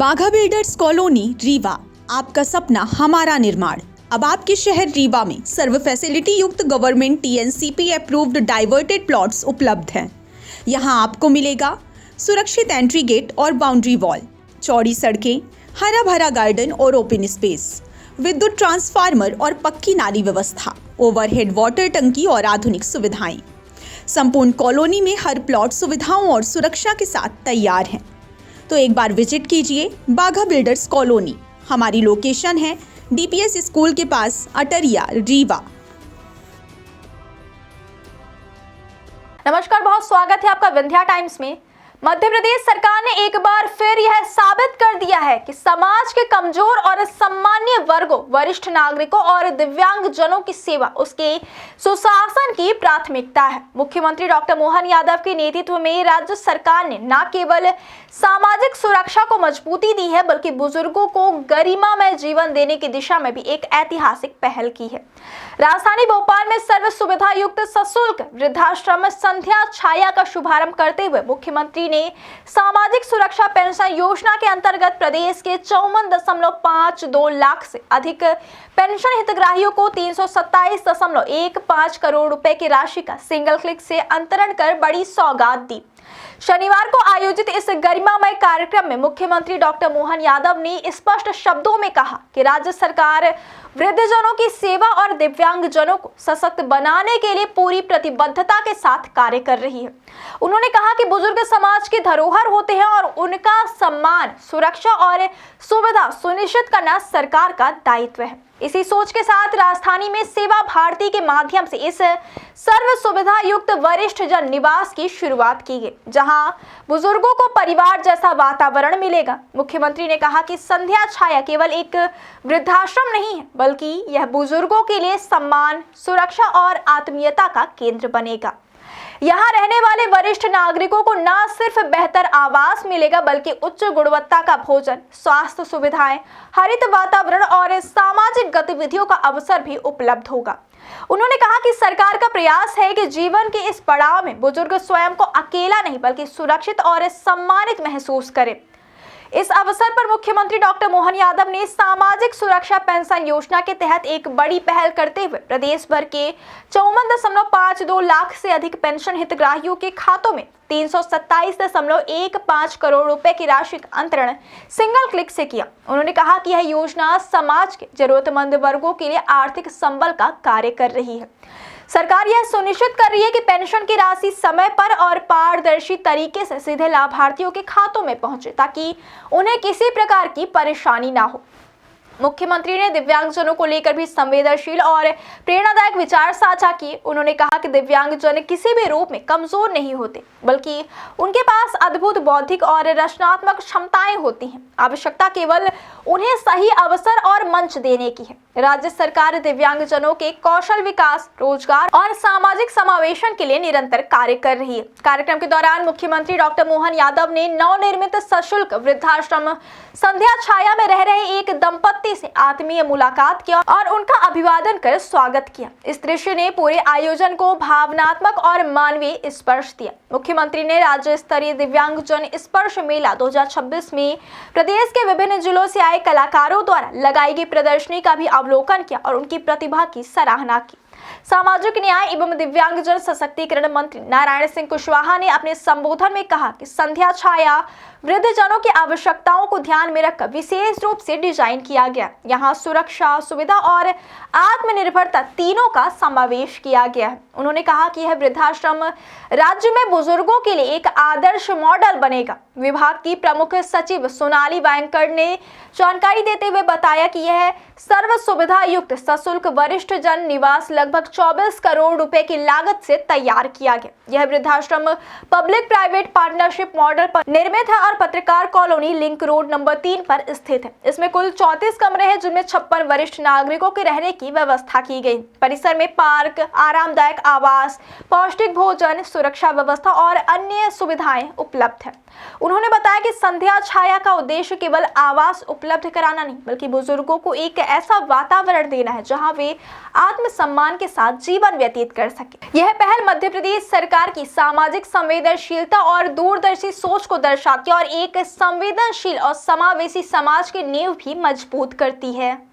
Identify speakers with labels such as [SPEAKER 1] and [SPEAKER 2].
[SPEAKER 1] बाघा builders colony Rewa, आपका सपना हमारा निर्माण। अब आपके शहर रीवा में सर्व फैसिलिटी युक्त government TNCP approved diverted plots उपलब्ध हैं। यहां आपको मिलेगा सुरक्षित एंट्री गेट और बाउंड्री वॉल, चौड़ी सड़कें, हरा भरा गार्डन और ओपन स्पेस, विद्युत ट्रांसफार्मर और पक्की नाली व्यवस्था, ओवरहेड वाटर टंकी और आधुनिक सुविधाएं। संपूर्ण कॉलोनी में हर प्लॉट सुविधाओं और सुरक्षा के साथ तैयार है। तो एक बार विजिट कीजिए बाघा बिल्डर्स कॉलोनी। हमारी लोकेशन है डीपीएस स्कूल के पास, अटरिया, रीवा।
[SPEAKER 2] नमस्कार, बहुत स्वागत है आपका विंध्या टाइम्स में। मध्य प्रदेश सरकार ने एक बार फिर यह साबित कर दिया है कि समाज के कमजोर और सामान्य वर्गों, वरिष्ठ नागरिकों और दिव्यांग जनों की सेवा उसके सुशासन की प्राथमिकता है। मुख्यमंत्री डॉक्टर मोहन यादव के नेतृत्व में राज्य सरकार ने न केवल सामाजिक सुरक्षा को मजबूती दी है, बल्कि बुजुर्गों को गरिमामय जीवन देने की दिशा में भी एक ऐतिहासिक पहल की है। राजधानी भोपाल में सर्व सुविधा युक्त सशुल्क वृद्धाश्रम संध्या छाया का शुभारंभ करते हुए मुख्यमंत्री ने सामाजिक सुरक्षा पेंशन योजना के अंतर्गत प्रदेश के 54.52 लाख से अधिक पेंशन हितग्राहियों को 327.15 करोड़ रुपए की राशि का सिंगल क्लिक से अंतरण कर बड़ी सौगात दी। शनिवार को आयोजित इस गरिमामय कार्यक्रम में मुख्यमंत्री डॉक्टर मोहन यादव ने स्पष्ट शब्दों में कहा कि राज्य सरकार वृद्धजनों की सेवा और दिव्यांग जनों को सशक्त बनाने के लिए पूरी प्रतिबद्धता के साथ कार्य कर रही है। उन्होंने कहा कि बुजुर्ग समाज की धरोहर होते हैं और उनका सम्मान, सुरक्षा और सुविधा सुनिश्चित करना सरकार का दायित्व है। इसी सोच के साथ राजधानी में सेवा भारती के माध्यम से इस सर्व सुविधा युक्त वरिष्ठ जन निवास की शुरुआत की गई, जहां बुजुर्गों को परिवार जैसा वातावरण मिलेगा। मुख्यमंत्री ने कहा कि संध्या छाया केवल एक वृद्धाश्रम नहीं है, बल्कि यह बुजुर्गों के लिए सम्मान, सुरक्षा और आत्मीयता का केंद्र बनेगा। यहाँ रहने वाले वरिष्ठ नागरिकों को न सिर्फ बेहतर आवास मिलेगा, बल्कि उच्च गुणवत्ता का भोजन, स्वास्थ्य सुविधाएं, हरित वातावरण और सामाजिक गतिविधियों का अवसर भी उपलब्ध होगा। उन्होंने कहा कि सरकार का प्रयास है कि जीवन के इस पड़ाव में बुजुर्ग स्वयं को अकेला नहीं, बल्कि सुरक्षित और सम्मानित महसूस करें। इस अवसर पर मुख्यमंत्री डॉक्टर मोहन यादव ने सामाजिक सुरक्षा पेंशन योजना के तहत एक बड़ी पहल करते हुए प्रदेश भर के 54.52 लाख से अधिक पेंशन हितग्राहियों के खातों में 327.15 करोड़ रुपए की राशि का अंतरण सिंगल क्लिक से किया। उन्होंने कहा कि यह योजना समाज के जरूरतमंद वर्गों के लिए आर्थिक संबल का कार्य कर रही है। सरकार यह सुनिश्चित कर रही है कि पेंशन की राशि समय पर और पारदर्शी तरीके से सीधे लाभार्थियों के खातों में पहुंचे, ताकि उन्हें किसी प्रकार की परेशानी ना हो। मुख्यमंत्री ने दिव्यांगजनों को लेकर भी संवेदनशील और प्रेरणादायक विचार साझा किए। उन्होंने कहा कि दिव्यांगजन किसी भी रूप में कमजोर नहीं होते, बल्कि उनके पास अद्भुत बौद्धिक और रचनात्मक क्षमताएं होती हैं। आवश्यकता केवल उन्हें सही अवसर और मंच देने की है। राज्य सरकार दिव्यांगजनों के कौशल विकास, रोजगार और सामाजिक समावेशन के लिए निरंतर कार्य कर रही है। कार्यक्रम के दौरान मुख्यमंत्री डॉक्टर मोहन यादव ने नवनिर्मित सशुल्क वृद्धाश्रम संध्या छाया में रह रहे एक दंपत्ति से आत्मीय मुलाकात किया और उनका अभिवादन कर स्वागत किया। इस दृश्य ने पूरे आयोजन को भावनात्मक और मानवीय स्पर्श दिया। मुख्यमंत्री ने राज्य स्तरीय दिव्यांगजन स्पर्श मेला 2026 में प्रदेश के विभिन्न जिलों से आए कलाकारों द्वारा लगाई गई प्रदर्शनी का भी अवलोकन किया और उनकी प्रतिभा की सराहना की। सामाजिक न्याय एवं दिव्यांगजन सशक्तिकरण मंत्री नारायण सिंह कुशवाहा ने अपने संबोधन में कहा कि संध्या छाया वृद्धजनों की आवश्यकताओं को ध्यान में रखकर विशेष रूप से डिजाइन किया गया। यहाँ सुरक्षा, सुविधा और आत्मनिर्भरता तीनों का समावेश किया गया है। उन्होंने कहा कि यह वृद्धाश्रम राज्य में बुजुर्गों के लिए एक आदर्श मॉडल बनेगा। विभाग की प्रमुख सचिव सोनाली बैंकर ने जानकारी देते हुए बताया कि यह सर्व सुविधा युक्त सशुल्क वरिष्ठ जन निवास लगभग 24 करोड़ रुपए की लागत से तैयार किया गया। यह वृद्धाश्रम पब्लिक प्राइवेट पार्टनरशिप मॉडल पर निर्मित है और पत्रकार कॉलोनी लिंक रोड नंबर 3 पर स्थित है। इसमें कुल 34 कमरे हैं, जिनमें 56 वरिष्ठ नागरिकों के रहने की व्यवस्था की गई। परिसर में पार्क, आरामदायक आवास, पौष्टिक भोजन, सुरक्षा व्यवस्था और अन्य सुविधाएं उपलब्ध है। उन्होंने बताया कि संध्या छाया का उद्देश्य केवल आवास उपलब्ध कराना नहीं, बल्कि बुजुर्गों को एक ऐसा वातावरण देना है जहां वे आत्मसम्मान के साथ जीवन व्यतीत कर सके। यह पहल मध्य प्रदेश सरकार की सामाजिक संवेदनशीलता और दूरदर्शी सोच को दर्शाती है और एक संवेदनशील और समावेशी समाज की नींव भी मजबूत करती है।